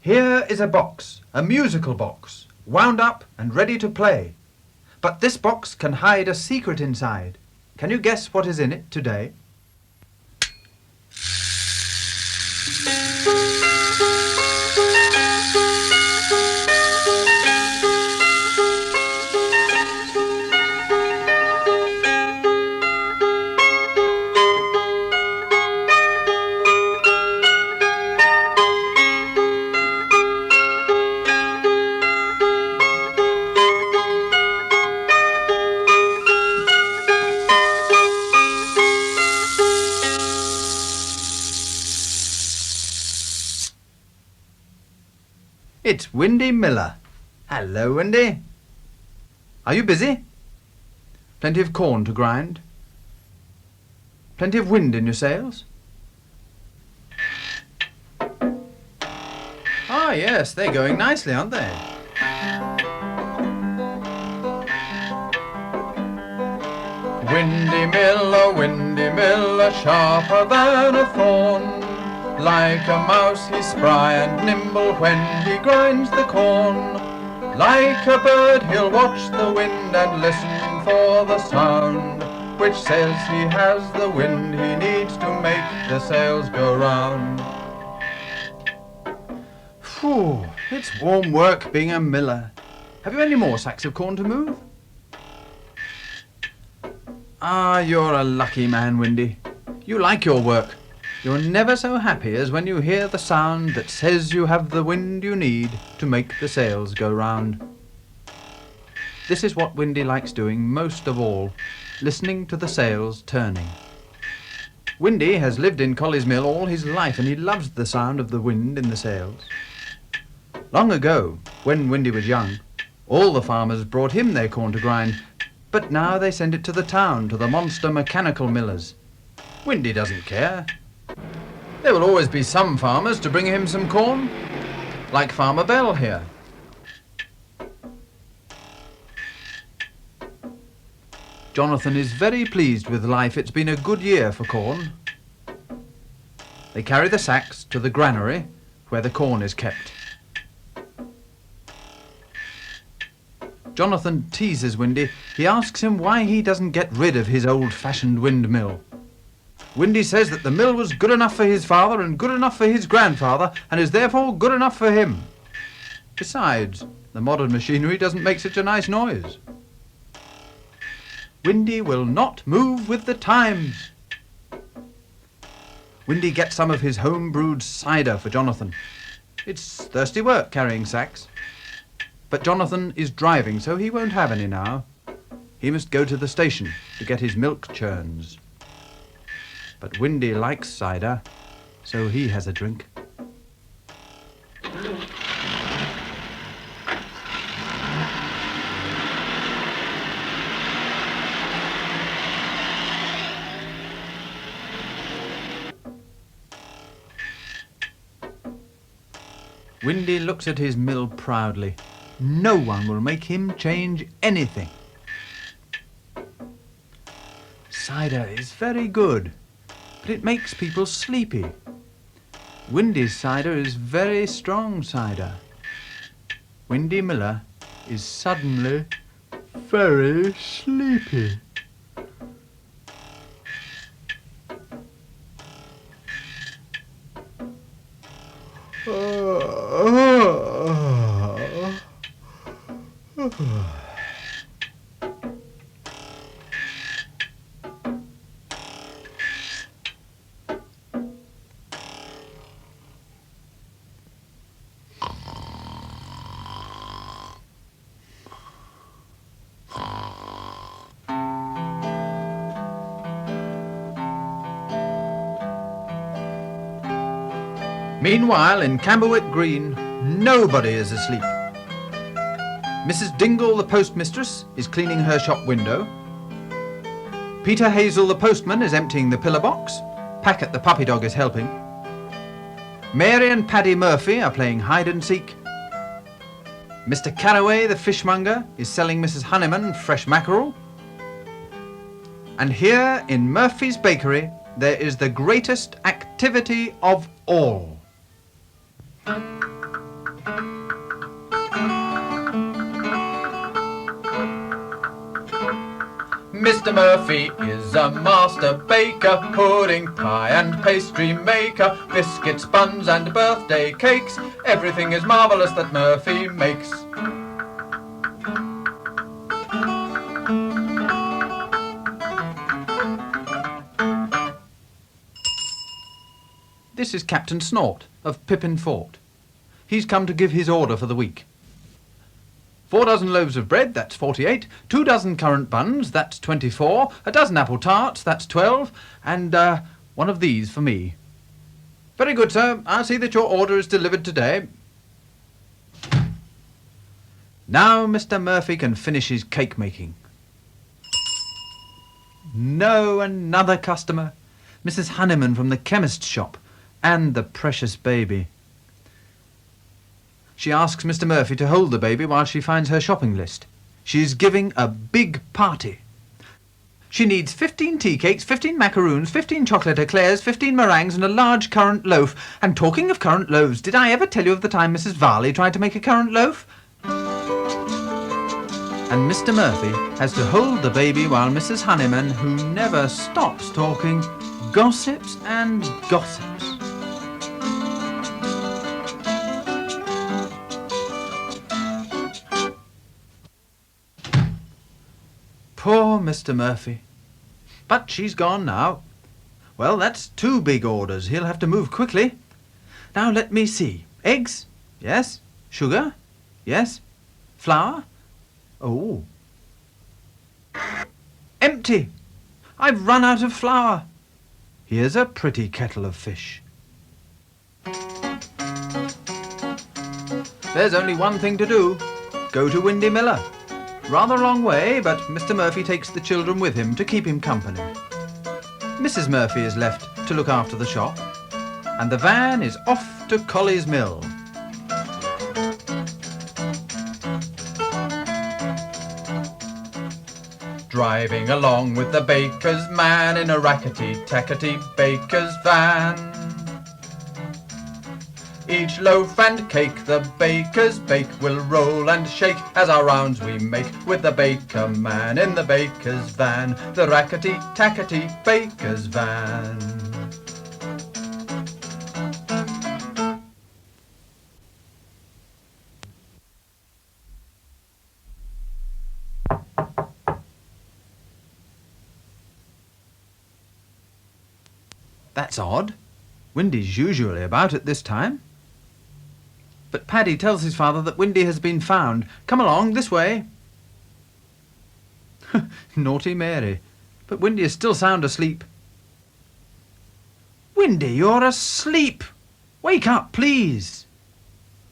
Here is a box, a musical box, wound up and ready to play. But this box can hide a secret inside. Can you guess what is in it today? It's Windy Miller. Hello, Windy. Are you busy? Plenty of corn to grind? Plenty of wind in your sails? Ah, yes, they're going nicely, aren't they? Windy Miller, sharper than a thorn. Like a mouse he's spry and nimble when he grinds the corn. Like a bird he'll watch the wind and listen for the sound, which says he has the wind he needs to make the sails go round. Phew, it's warm work being a miller. Have you any more sacks of corn to move? Ah, you're a lucky man, Windy. You like your work. You're never so happy as when you hear the sound that says you have the wind you need to make the sails go round. This is what Windy likes doing most of all, listening to the sails turning. Windy has lived in Collie's Mill all his life and he loves the sound of the wind in the sails. Long ago, when Windy was young, all the farmers brought him their corn to grind, but now they send it to the town, to the monster mechanical millers. Windy doesn't care. There will always be some farmers to bring him some corn, like Farmer Bell here. Jonathan is very pleased with life. It's been a good year for corn. They carry the sacks to the granary where the corn is kept. Jonathan teases Windy. He asks him why he doesn't get rid of his old-fashioned windmill. Windy says that the mill was good enough for his father and good enough for his grandfather and is therefore good enough for him. Besides, the modern machinery doesn't make such a nice noise. Windy will not move with the times. Windy gets some of his home-brewed cider for Jonathan. It's thirsty work carrying sacks. But Jonathan is driving, so he won't have any now. He must go to the station to get his milk churns. But Windy likes cider, so he has a drink. Windy looks at his mill proudly. No one will make him change anything. Cider is very good, but it makes people sleepy. Windy's cider is very strong cider. Windy Miller is suddenly very sleepy. Meanwhile, in Camberwick Green, nobody is asleep. Mrs. Dingle, the postmistress, is cleaning her shop window. Peter Hazel, the postman, is emptying the pillar box. Packet, the puppy dog, is helping. Mary and Paddy Murphy are playing hide and seek. Mr. Carraway, the fishmonger, is selling Mrs. Honeyman fresh mackerel. And here in Murphy's Bakery, there is the greatest activity of all. Mr. Murphy is a master baker, pudding, pie and pastry maker, biscuits, buns and birthday cakes. Everything is marvellous that Murphy makes. This is Captain Snort of Pippin Fort. He's come to give his order for the week. 4 dozen loaves of bread, that's 48, 2 dozen currant buns, that's 24, a dozen apple tarts, that's 12, and one of these for me. Very good, sir. I'll see that your order is delivered today. Now Mr. Murphy can finish his cake making. No, another customer. Mrs. Honeyman from the chemist's shop, and the precious baby. She asks Mr. Murphy to hold the baby while she finds her shopping list. She is giving a big party. She needs 15 tea cakes, 15 macaroons, 15 chocolate eclairs, 15 meringues and a large currant loaf. And talking of currant loaves, did I ever tell you of the time Mrs. Varley tried to make a currant loaf? And Mr. Murphy has to hold the baby while Mrs. Honeyman, who never stops talking, gossips and gossips. Poor Mr. Murphy. But she's gone now. Well, that's 2 big orders. He'll have to move quickly. Now let me see. Eggs? Yes. Sugar? Yes. Flour? Oh. Empty. I've run out of flour. Here's a pretty kettle of fish. There's only one thing to do. Go to Windy Miller. Rather a long way, but Mr. Murphy takes the children with him to keep him company. Mrs. Murphy is left to look after the shop, and the van is off to Colley's Mill. Driving along with the baker's man in a rackety-tackety baker's van. Each loaf and cake the bakers bake will roll and shake as our rounds we make with the baker man in the baker's van, the rackety-tackety baker's van. That's odd. Windy's usually about at this time. But Paddy tells his father that Windy has been found. Come along, this way. Naughty Mary. But Windy is still sound asleep. Windy, you're asleep. Wake up, please.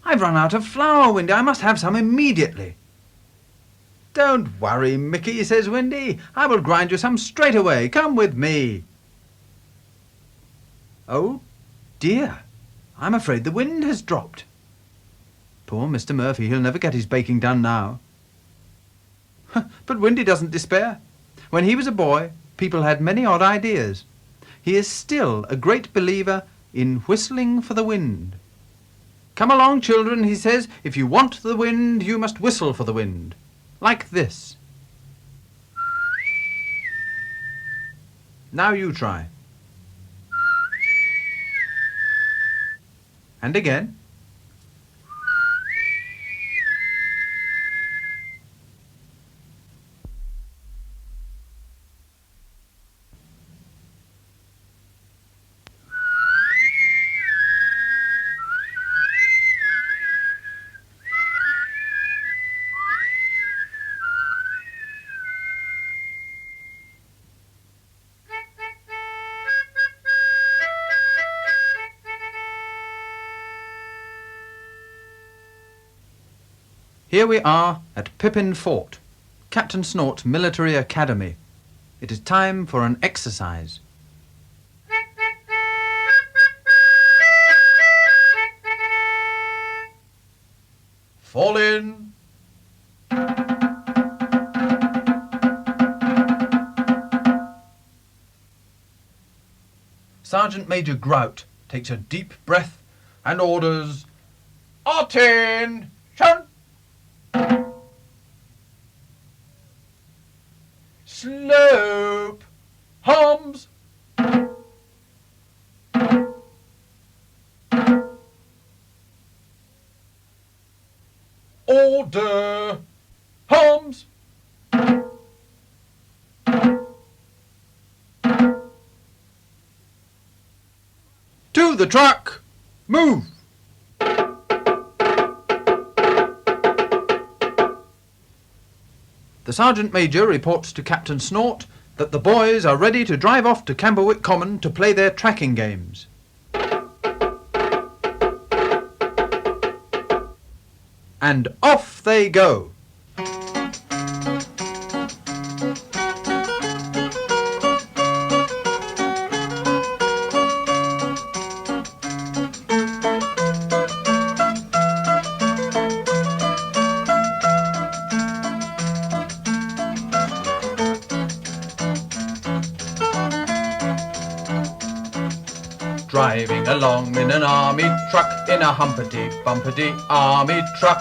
I've run out of flour, Windy. I must have some immediately. Don't worry, Mickey, says Windy. I will grind you some straight away. Come with me. Oh, dear. I'm afraid the wind has dropped. Poor Mr. Murphy, he'll never get his baking done now. But Windy doesn't despair. When he was a boy, people had many odd ideas. He is still a great believer in whistling for the wind. Come along, children, he says. If you want the wind, you must whistle for the wind. Like this. Now you try. And again. Here we are at Pippin Fort, Captain Snort's military academy. It is time for an exercise. Fall in. Sergeant Major Grout takes a deep breath and orders, Attention! Slope! Hums! Order! Hums! To the truck! Move! The Sergeant Major reports to Captain Snort that the boys are ready to drive off to Camberwick Common to play their tracking games. And off they go. Driving along in an army truck, in a humpity-bumpity army truck.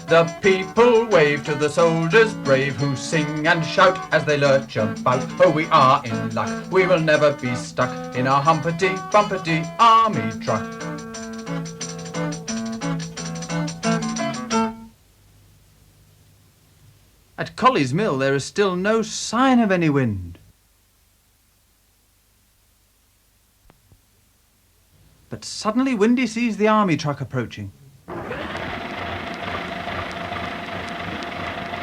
The people wave to the soldiers brave, who sing and shout as they lurch about. Oh, we are in luck, we will never be stuck in a humpity-bumpity army truck. At Colley's Mill there is still no sign of any wind. But suddenly Windy sees the army truck approaching.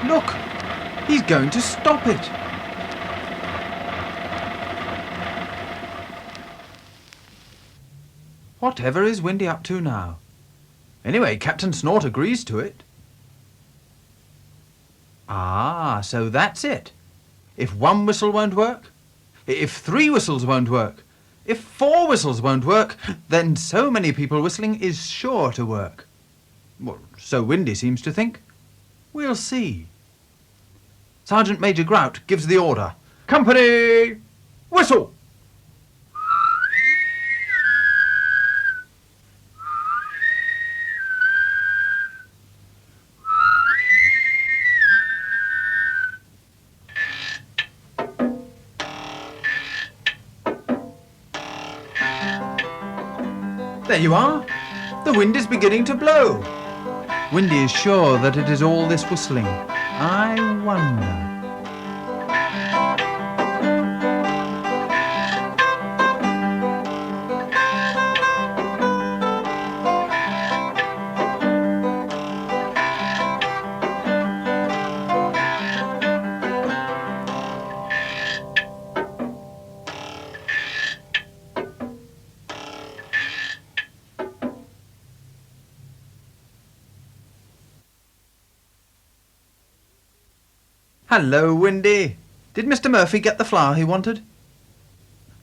Look! He's going to stop it! Whatever is Windy up to now? Anyway, Captain Snort agrees to it. Ah, so that's it. If one whistle won't work, if 3 whistles won't work, if 4 whistles won't work, then so many people whistling is sure to work. Well, so Windy seems to think. We'll see. Sergeant Major Grout gives the order. Company! Whistle! There you are. The wind is beginning to blow. Windy is sure that it is all this whistling. I wonder. Hello, Windy. Did Mr. Murphy get the flour he wanted?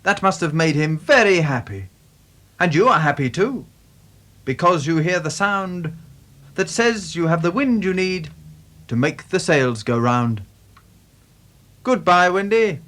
That must have made him very happy. And you are happy too, because you hear the sound that says you have the wind you need to make the sails go round. Goodbye, Windy.